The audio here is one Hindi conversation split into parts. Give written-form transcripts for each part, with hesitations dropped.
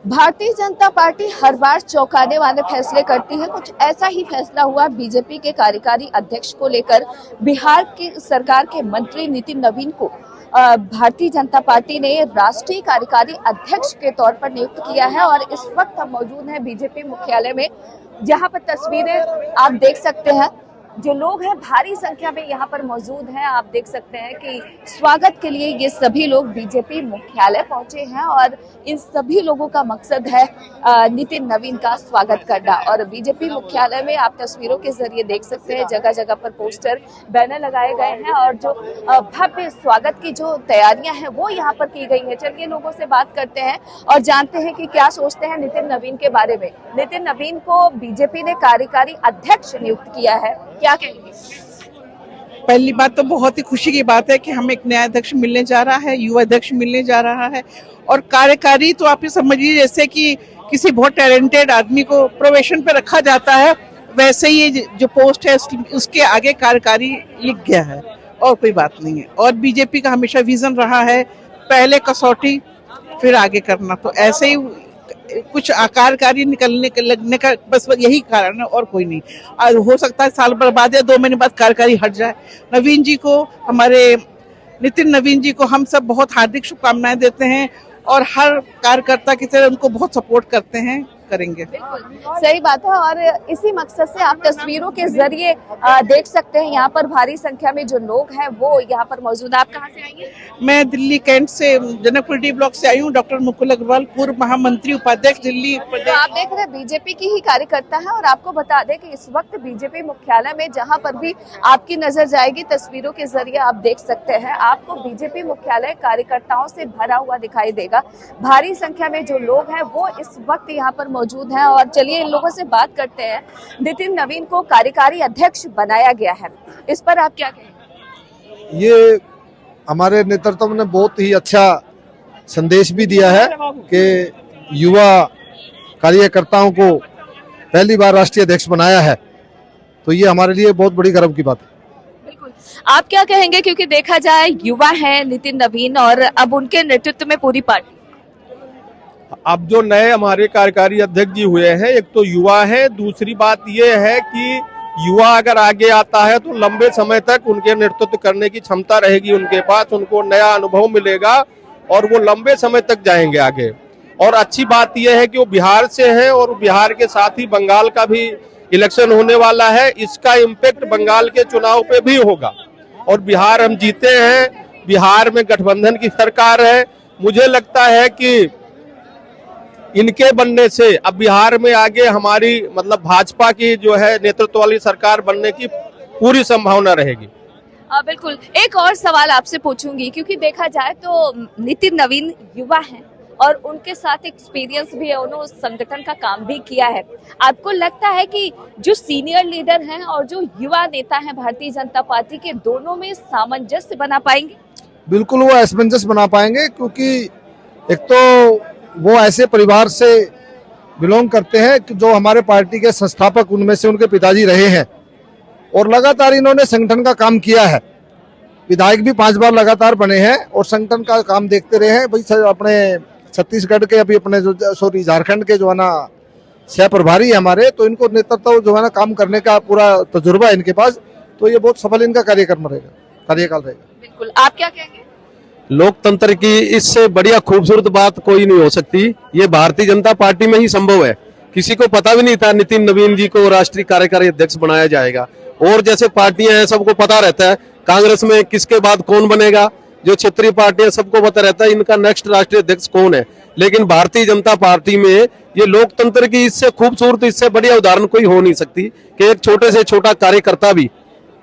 भारतीय जनता पार्टी हर बार चौंकाने वाले फैसले करती है। कुछ ऐसा ही फैसला हुआ बीजेपी के कार्यकारी अध्यक्ष को लेकर। बिहार की सरकार के मंत्री नितिन नवीन को भारतीय जनता पार्टी ने राष्ट्रीय कार्यकारी अध्यक्ष के तौर पर नियुक्त किया है और इस वक्त हम मौजूद हैं बीजेपी मुख्यालय में, जहां पर तस्वीरें आप देख सकते हैं। जो लोग हैं भारी संख्या में यहाँ पर मौजूद हैं। आप देख सकते हैं कि स्वागत के लिए ये सभी लोग बीजेपी मुख्यालय पहुंचे हैं और इन सभी लोगों का मकसद है नितिन नवीन का स्वागत करना। और बीजेपी मुख्यालय में आप तस्वीरों के जरिए देख सकते हैं जगह जगह पर पोस्टर बैनर लगाए गए हैं और जो भव्य स्वागत की जो तैयारियां हैं वो यहाँ पर की गई है। चलिए लोगों से बात करते हैं और जानते हैं कि क्या सोचते हैं नितिन नवीन के बारे में। नितिन नवीन को बीजेपी ने कार्यकारी अध्यक्ष नियुक्त किया है, क्या कहेंगे? पहली बात तो बहुत ही खुशी की बात है कि हमें एक नया अध्यक्ष मिलने जा रहा है, युवा अध्यक्ष मिलने जा रहा है। और कार्यकारी तो आप ये समझिए जैसे कि किसी बहुत टैलेंटेड आदमी को प्रोबेशन पे रखा जाता है, वैसे ही जो पोस्ट है उसके आगे कार्यकारी लिख गया है और कोई बात नहीं है। और बीजेपी का हमेशा विजन रहा है पहले कसौटी फिर आगे करना, तो ऐसे ही कुछ आकारकारी निकलने के लगने का बस यही कारण है और कोई नहीं। और हो सकता है साल भर बाद या 2 महीने बाद कार्यकारी हट जाए। नवीन जी को, हमारे नितिन नवीन जी को हम सब बहुत हार्दिक शुभकामनाएं देते हैं और हर कार्यकर्ता की तरह उनको बहुत सपोर्ट करते हैं, करेंगे। बिल्कुल सही बात है और इसी मकसद से आप तस्वीरों के जरिए देख सकते हैं यहाँ पर भारी संख्या में जो लोग हैं वो यहाँ पर मौजूद है। आप कहाँ से आई हैं? मैं दिल्ली कैंट से, जनकपुर डी ब्लॉक से आई हूँ। डॉक्टर मुकुल अग्रवाल, पूर्व महामंत्री उपाध्यक्ष दिल्ली प्रदेश। तो आप देख रहे हैं बीजेपी की ही कार्यकर्ता है और आपको बता दें कि इस वक्त बीजेपी मुख्यालय में जहाँ पर भी आपकी नजर जाएगी तस्वीरों के जरिए आप देख सकते हैं, आपको बीजेपी मुख्यालय कार्यकर्ताओं से भरा हुआ दिखाई देगा। भारी संख्या में जो लोग हैं वो इस वक्त यहाँ पर मौजूद हैं और चलिए इन लोगों से बात करते हैं। नितिन नवीन को कार्यकारी अध्यक्ष बनाया गया है, इस पर आप क्या कहेंगे? ये हमारे नेतृत्व ने बहुत ही अच्छा संदेश भी दिया है कि युवा कार्यकर्ताओं को पहली बार राष्ट्रीय अध्यक्ष बनाया है, तो ये हमारे लिए बहुत बड़ी गर्व की बात है। बिल्कुल, आप क्या कहेंगे? क्योंकि देखा जाए युवा है नितिन नवीन और अब उनके नेतृत्व में पूरी पार्टी। अब जो नए हमारे कार्यकारी अध्यक्ष जी हुए हैं, एक तो युवा है, दूसरी बात ये है कि युवा अगर आगे आता है तो लंबे समय तक उनके नेतृत्व करने की क्षमता रहेगी उनके पास, उनको नया अनुभव मिलेगा और वो लंबे समय तक जाएंगे आगे। और अच्छी बात यह है कि वो बिहार से हैं और बिहार के साथ ही बंगाल का भी इलेक्शन होने वाला है, इसका इम्पैक्ट बंगाल के चुनाव पे भी होगा। और बिहार हम जीते हैं, बिहार में गठबंधन की सरकार है। मुझे लगता है कि इनके बनने से अब बिहार में आगे हमारी मतलब भाजपा की जो है नेतृत्व वाली सरकार बनने की पूरी संभावना रहेगी। बिल्कुल, एक और सवाल आपसे पूछूंगी क्योंकि देखा जाए तो नितिन नवीन युवा हैं और उनके साथ एक्सपीरियंस भी है, उन्होंने संगठन का काम भी किया है। आपको लगता है कि जो सीनियर लीडर हैं और जो युवा नेता हैं भारतीय जनता पार्टी के, दोनों में सामंजस्य बना पाएंगे? बिल्कुल वो सामंजस्य बना पाएंगे, क्योंकि एक तो वो ऐसे परिवार से बिलोंग करते हैं कि जो हमारे पार्टी के संस्थापक उनमें से उनके पिताजी रहे हैं और लगातार इन्होंने संगठन का काम किया है। विधायक भी 5 बार लगातार बने हैं और संगठन का काम देखते रहे हैं। भाई अपने छत्तीसगढ़ के, अभी अपने जो झारखंड के जो है ना सह प्रभारी है हमारे, तो इनको नेतृत्व जो है ना काम करने का पूरा तजुर्बा है इनके पास, तो ये बहुत सफल इनका कार्यकाल रहेगा। बिल्कुल, आप क्या कहेंगे? लोकतंत्र की इससे बढ़िया खूबसूरत बात कोई नहीं हो सकती। ये भारतीय जनता पार्टी में ही संभव है। किसी को पता भी नहीं था नितिन नवीन जी को राष्ट्रीय कार्यकारी अध्यक्ष बनाया जाएगा। और जैसे पार्टियां हैं सबको पता रहता है कांग्रेस में किसके बाद कौन बनेगा, जो क्षेत्रीय पार्टियां सबको पता रहता है इनका नेक्स्ट राष्ट्रीय अध्यक्ष कौन है। लेकिन भारतीय जनता पार्टी में ये लोकतंत्र की इससे खूबसूरत, इससे बढ़िया उदाहरण कोई हो नहीं सकती कि एक छोटे से छोटा कार्यकर्ता भी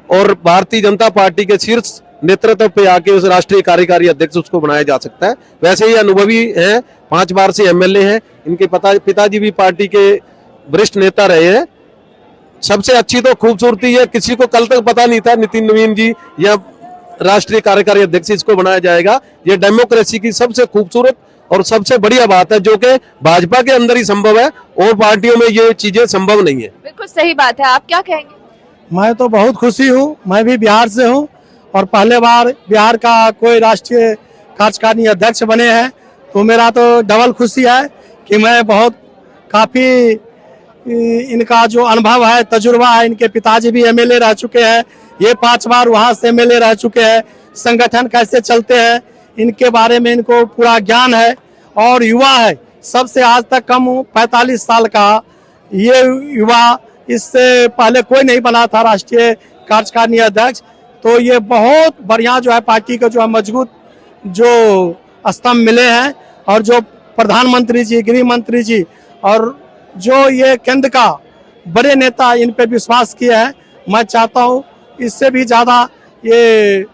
और भारतीय जनता पार्टी के शीर्ष नेतृत्व पे आके उस राष्ट्रीय कार्यकारी अध्यक्ष उसको बनाया जा सकता है। वैसे ही अनुभवी हैं, 5 बार से एमएलए हैं, इनके पिताजी भी पार्टी के वरिष्ठ नेता रहे हैं। सबसे अच्छी तो खूबसूरती है, किसी को कल तक पता नहीं था नितिन नवीन जी या राष्ट्रीय कार्यकारी अध्यक्ष इसको बनाया जाएगा। ये डेमोक्रेसी की सबसे खूबसूरत और सबसे बढ़िया बात है जो कि भाजपा के अंदर ही संभव है और पार्टियों में ये चीजें संभव नहीं है। बिल्कुल सही बात है, आप क्या कहेंगे? मैं तो बहुत खुशी हूँ, मैं भी बिहार से हूँ और पहले बार बिहार का कोई राष्ट्रीय कार्यकारिणी अध्यक्ष बने हैं, तो मेरा तो डबल खुशी है कि मैं बहुत काफ़ी इनका जो अनुभव है, तजुर्बा है, इनके पिताजी भी एमएलए रह चुके हैं, ये 5 बार वहाँ से एमएलए रह चुके हैं, संगठन कैसे चलते हैं इनके बारे में इनको पूरा ज्ञान है। और युवा है, सबसे आज तक कम 45 साल का ये युवा, इससे पहले कोई नहीं बना था राष्ट्रीय कार्यकारिणी अध्यक्ष। तो ये बहुत बढ़िया जो है पार्टी को जो है मजबूत जो स्तंभ मिले हैं, और जो प्रधानमंत्री जी, गृह मंत्री जी और जो ये केंद्र का बड़े नेता इन पे विश्वास किए हैं, मैं चाहता हूँ इससे भी ज़्यादा ये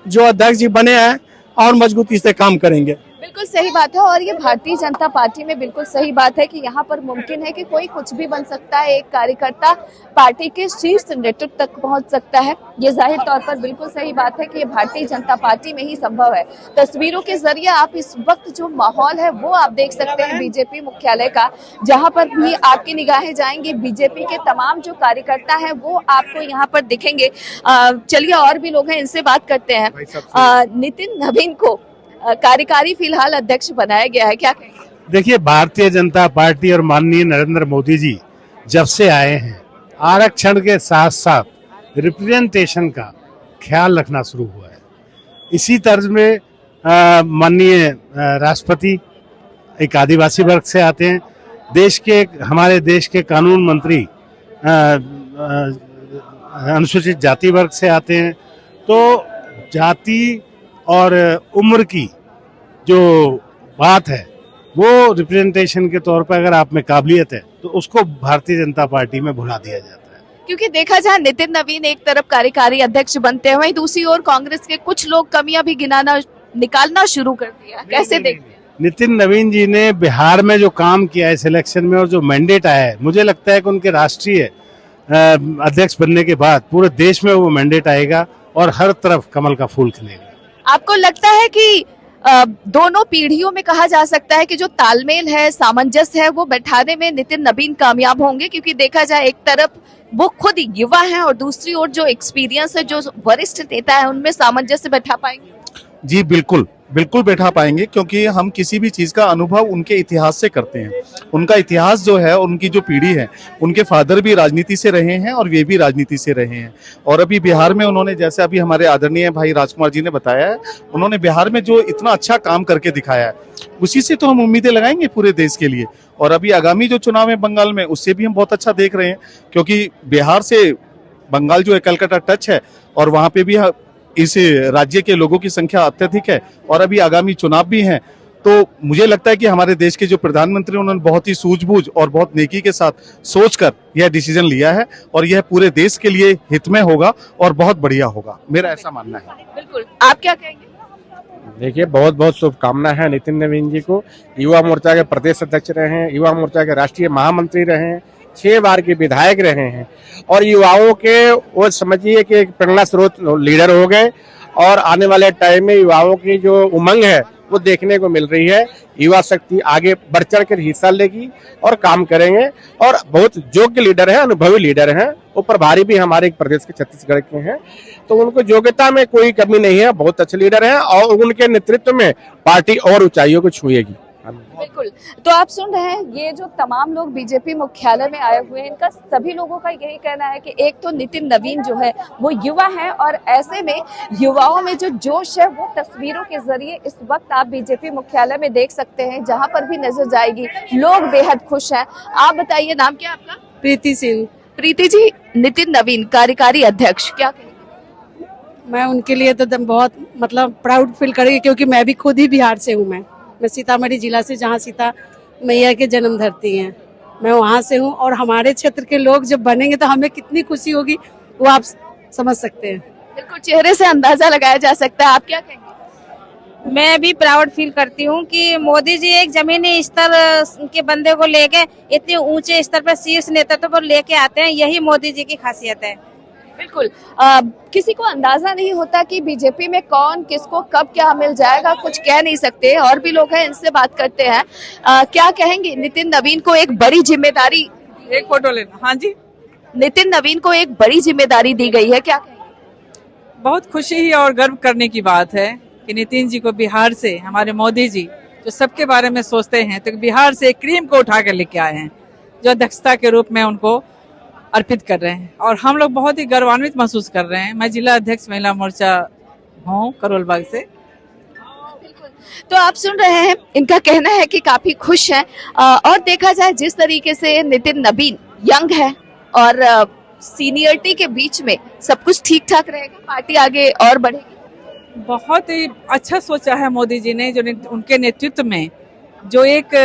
जो अध्यक्ष जी बने हैं और मजबूती से काम करेंगे। बिल्कुल सही बात है, और ये भारतीय जनता पार्टी में बिल्कुल सही बात है कि यहाँ पर मुमकिन है कि कोई कुछ भी बन सकता है, एक कार्यकर्ता पार्टी के शीर्ष नेतृत्व तक पहुँच सकता है। ये जाहिर तौर पर बिल्कुल सही बात है कि ये भारतीय जनता पार्टी में ही संभव है। तस्वीरों के जरिए आप इस वक्त जो माहौल है वो आप देख सकते हैं बीजेपी मुख्यालय का, जहाँ पर भी आपकी निगाहें जाएंगी बीजेपी के तमाम जो कार्यकर्ता हैं वो आपको यहाँ पर दिखेंगे। चलिए और भी लोग हैं, इनसे बात करते हैं। नितिन नवीन को कार्यकारी फिलहाल अध्यक्ष बनाया गया है, क्या कहेंगे? देखिए, भारतीय जनता पार्टी और माननीय नरेंद्र मोदी जी जब से आए हैं, आरक्षण के साथ साथ रिप्रेजेंटेशन का ख्याल रखना शुरू हुआ है। इसी तर्ज में माननीय राष्ट्रपति एक आदिवासी वर्ग से आते हैं, हमारे देश के कानून मंत्री अनुसूचित जाति वर्ग से आते हैं। तो जाति और उम्र की जो बात है वो रिप्रेजेंटेशन के तौर पर अगर आप में काबिलियत है तो उसको भारतीय जनता पार्टी में भुला दिया जाता है। क्योंकि देखा जाए नितिन नवीन एक तरफ कार्यकारी अध्यक्ष बनते हैं, वहीं दूसरी ओर कांग्रेस के कुछ लोग कमियां भी निकालना शुरू कर दिया, कैसे देखते हैं? नितिन नवीन जी ने बिहार में जो काम किया है इलेक्शन में और जो मैंडेट आया है, मुझे लगता है कि उनके राष्ट्रीय अध्यक्ष बनने के बाद पूरे देश में वो मैंडेट आएगा और हर तरफ कमल का फूल खिलेगा। आपको लगता है कि दोनों पीढ़ियों में कहा जा सकता है कि जो तालमेल है, सामंजस्य है, वो बैठाने में नितिन नवीन कामयाब होंगे? क्योंकि देखा जाए एक तरफ वो खुद युवा हैं और दूसरी ओर जो एक्सपीरियंस है, जो वरिष्ठ नेता है, उनमें सामंजस्य बैठा पाएंगे? जी बिल्कुल बैठा पाएंगे, क्योंकि हम किसी भी चीज का अनुभव उनके इतिहास से करते हैं। उनका इतिहास जो है, उनकी जो पीढ़ी है, उनके फादर भी राजनीति से रहे हैं और वे भी राजनीति से रहे हैं। और अभी बिहार में उन्होंने, जैसे अभी हमारे आदरणीय भाई राजकुमार जी ने बताया है, उन्होंने बिहार में जो इतना अच्छा काम करके दिखाया है, उसी से तो हम उम्मीदें लगाएंगे पूरे देश के लिए। और अभी आगामी जो चुनाव है बंगाल में, उससे भी हम बहुत अच्छा देख रहे हैं, क्योंकि बिहार से बंगाल जो है कलकत्ता टच है, और वहाँ पे भी इस राज्य के लोगों की संख्या अत्यधिक है, और अभी आगामी चुनाव भी हैं। तो मुझे लगता है कि हमारे देश के जो प्रधानमंत्री, उन्होंने बहुत ही सूझबूझ और बहुत नेकी के साथ सोचकर यह डिसीजन लिया है, और यह पूरे देश के लिए हित में होगा और बहुत बढ़िया होगा, मेरा ऐसा मानना है। बिल्कुल, आप क्या कहेंगे? देखिए, बहुत बहुत शुभकामना है नितिन नवीन जी को। युवा मोर्चा के प्रदेश अध्यक्ष रहे हैं, युवा मोर्चा के राष्ट्रीय महामंत्री रहे हैं, 6 बार के विधायक रहे हैं, और युवाओं के वो समझिए कि एक प्रेरणा स्रोत लीडर हो गए। और आने वाले टाइम में युवाओं की जो उमंग है वो देखने को मिल रही है। युवा शक्ति आगे बढ़ चढ़ कर हिस्सा लेगी और काम करेंगे, और बहुत योग्य लीडर हैं, अनुभवी लीडर हैं। वो प्रभारी भी हमारे प्रदेश के छत्तीसगढ़ के हैं, तो उनको योग्यता में कोई कमी नहीं है, बहुत अच्छे लीडर हैं, और उनके नेतृत्व में पार्टी और ऊंचाइयों को छुएगी। बिल्कुल, तो आप सुन रहे हैं, ये जो तमाम लोग बीजेपी मुख्यालय में आए हुए हैं, इनका सभी लोगों का यही कहना है कि एक तो नितिन नवीन जो है वो युवा है, और ऐसे में युवाओं में जो जोश है वो तस्वीरों के जरिए इस वक्त आप बीजेपी मुख्यालय में देख सकते हैं, जहां पर भी नजर जाएगी लोग बेहद खुश हैं। आप बताइए, नाम क्या आपका? प्रीति सिंह। प्रीति जी, नितिन नवीन कार्यकारी अध्यक्ष, क्या कहेंगे? मैं उनके लिए तो बहुत प्राउड फील करेंगे, क्योंकि मैं भी खुद ही बिहार से हूँ। मैं सीतामढ़ी जिला से, जहाँ सीता मैया के जन्म धरती हैं, मैं वहाँ से हूँ। और हमारे क्षेत्र के लोग जब बनेंगे तो हमें कितनी खुशी होगी वो आप समझ सकते हैं। बिल्कुल, चेहरे से अंदाजा लगाया जा सकता है। आप क्या कहेंगे? मैं भी प्राउड फील करती हूँ कि मोदी जी एक जमीनी स्तर के बंदे को लेके इतने ऊंचे स्तर पर शीर्ष नेतृत्व पर लेके आते हैं, यही मोदी जी की खासियत है। बिल्कुल, किसी को अंदाजा नहीं होता कि बीजेपी में कौन किसको कब क्या मिल जाएगा, कुछ कह नहीं सकते। और भी लोग हैं, इनसे बात करते हैं। क्या कहेंगे? नितिन नवीन को एक बड़ी जिम्मेदारी, एक फोटो लेना। हाँ जी, नितिन नवीन को एक बड़ी जिम्मेदारी दी गई है, क्या कहेंगे? बहुत खुशी और गर्व करने की बात है कि नितिन जी को बिहार से हमारे मोदी जी जो सबके बारे में सोचते हैं। तो बिहार से क्रीम को उठा कर लेके आए हैं, जो अध्यक्षता के रूप में उनको अर्पित कर रहे हैं, और हम लोग बहुत ही गौरवान्वित महसूस कर रहे हैं। मैं जिला अध्यक्ष महिला मोर्चा हूँ करोल बाग से। तो आप सुन रहे हैं, इनका कहना है कि काफी खुश हैं। और देखा जाए जिस तरीके से नितिन नवीन यंग है और सीनियरिटी के बीच में सब कुछ ठीक ठाक रहेगा, पार्टी आगे और बढ़ेगी। बहुत ही अच्छा सोचा है मोदी जी ने, जो उनके नेतृत्व में जो एक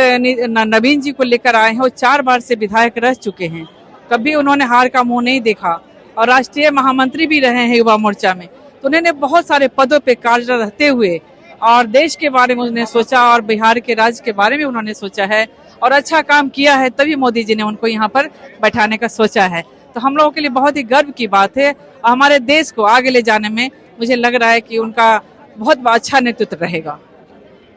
नवीन जी को लेकर आए हैं। वो 4 बार से विधायक रह चुके हैं, कभी उन्होंने हार का मुंह नहीं देखा, और राष्ट्रीय महामंत्री भी रहे हैं युवा मोर्चा में। तो उन्होंने बहुत सारे पदों पे कार्यरत रहते हुए और देश के बारे में उन्होंने सोचा, और बिहार के राज्य के बारे में उन्होंने सोचा है, और अच्छा काम किया है, तभी मोदी जी ने उनको यहाँ पर बैठाने का सोचा है। तो हम लोगों के लिए बहुत ही गर्व की बात है, और हमारे देश को आगे ले जाने में मुझे लग रहा है कि उनका बहुत अच्छा नेतृत्व रहेगा।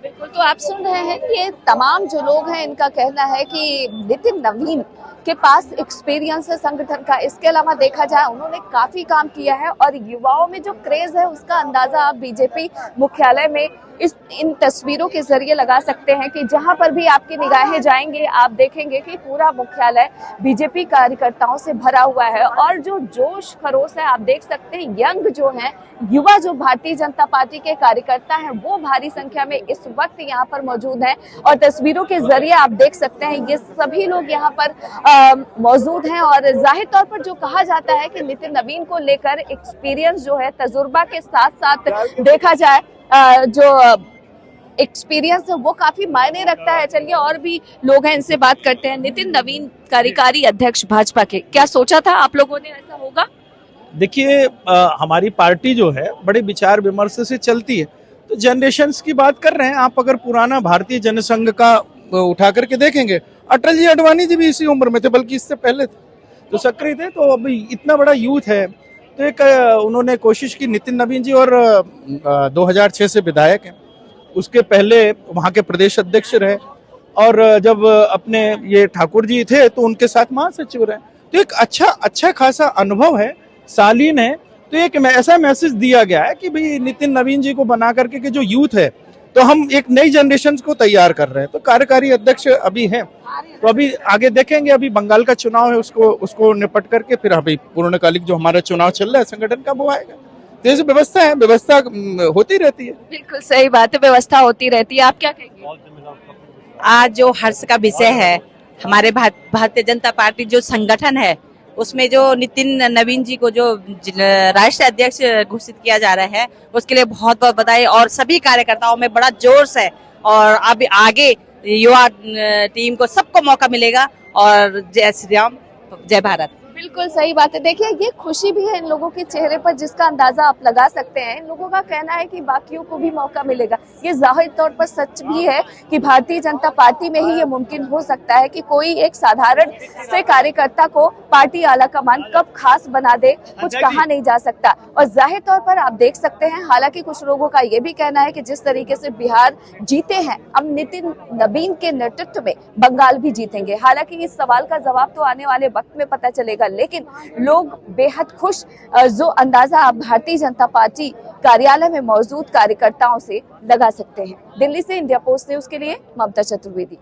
बिल्कुल, तो आप सुन रहे हैं, ये तमाम जो लोग हैं इनका कहना है कि नितिन नवीन के पास एक्सपीरियंस है संगठन का। इसके अलावा देखा जाए उन्होंने काफी काम किया है, और युवाओं में जो क्रेज है उसका अंदाजा आप बीजेपी मुख्यालय में इन तस्वीरों के जरिए लगा सकते हैं कि जहां पर भी आपकी निगाहें जाएंगे आप देखेंगे कि पूरा मुख्यालय बीजेपी कार्यकर्ताओं से भरा हुआ है, और जो जोश खरोश है आप देख सकते हैं। यंग जो है, युवा जो भारतीय जनता पार्टी के कार्यकर्ता हैं, वो भारी संख्या में इस वक्त यहाँ पर मौजूद हैं, और तस्वीरों के जरिए आप देख सकते हैं ये सभी लोग यहाँ पर मौजूद हैं। और जाहिर तौर पर जो कहा जाता है कि नितिन नवीन को लेकर एक्सपीरियंस जो है, तजुर्बा के साथ साथ देखा जाए जो एक्सपीरियंस है वो काफी मायने रखता है। चलिए और भी लोग हैं, इनसे बात करते हैं। नितिन नवीन कार्यकारी अध्यक्ष भाजपा के, क्या सोचा था आप लोगों ने ऐसा होगा? देखिए, हमारी पार्टी जो है बड़े विचार विमर्श से चलती है, तो जनरेशन्स की बात कर रहे हैं आप। अगर पुराना भारतीय जनसंघ का उठा करके देखेंगे, अटल जी अडवाणी जी भी इसी उम्र में थे, बल्कि इससे पहले थे, तो सक्रिय थे। तो अभी इतना बड़ा यूथ है, तो एक उन्होंने कोशिश की। नितिन नवीन जी और 2006 से विधायक हैं, उसके पहले वहाँ के प्रदेश अध्यक्ष रहे, और जब अपने ये ठाकुर जी थे तो उनके साथ महासचिव रहे। तो एक अच्छा खासा अनुभव है, शालीन है। तो एक ऐसा मैसेज दिया गया है कि भाई नितिन नवीन जी को बना करके कि जो यूथ है, तो हम एक नई जनरेशन को तैयार कर रहे हैं। तो कार्यकारी अध्यक्ष अभी हैं, तो अभी आगे देखेंगे। अभी बंगाल का चुनाव है, उसको निपट करके फिर अभी पूर्णकालिक जो हमारा चुनाव चल रहा है संगठन का, वो आएगा। तो ये व्यवस्था है, व्यवस्था होती रहती है। बिल्कुल सही बात है, व्यवस्था होती रहती है। आप क्या कहेंगे? आज जो हर्ष का विषय है, हमारे भारतीय जनता पार्टी जो संगठन है, उसमें जो नितिन नवीन जी को जो राष्ट्रीय अध्यक्ष घोषित किया जा रहा है, उसके लिए बहुत बहुत बधाई। और सभी कार्यकर्ताओं में बड़ा जोश है, और अब आगे युवा टीम को सबको मौका मिलेगा। और जय श्री राम, जय भारत। बिल्कुल सही बात है। देखिए, ये खुशी भी है इन लोगों के चेहरे पर, जिसका अंदाजा आप लगा सकते हैं। इन लोगों का कहना है कि बाकियों को भी मौका मिलेगा। ये जाहिर तौर पर सच भी है कि भारतीय जनता पार्टी में ही ये मुमकिन हो सकता है कि कोई एक साधारण से कार्यकर्ता को पार्टी आला कमान कब खास बना दे, कुछ कहा नहीं जा सकता। और जाहिर तौर पर आप देख सकते हैं, हालांकि कुछ लोगों का ये भी कहना है कि जिस तरीके से बिहार जीते हैं, अब नितिन नवीन के नेतृत्व में बंगाल भी जीतेंगे। हालांकि इस सवाल का जवाब तो आने वाले वक्त में पता चलेगा, लेकिन लोग बेहद खुश, जो अंदाजा आप भारतीय जनता पार्टी कार्यालय में मौजूद कार्यकर्ताओं से लगा सकते हैं। दिल्ली से इंडिया पोस्ट न्यूज के लिए ममता चतुर्वेदी।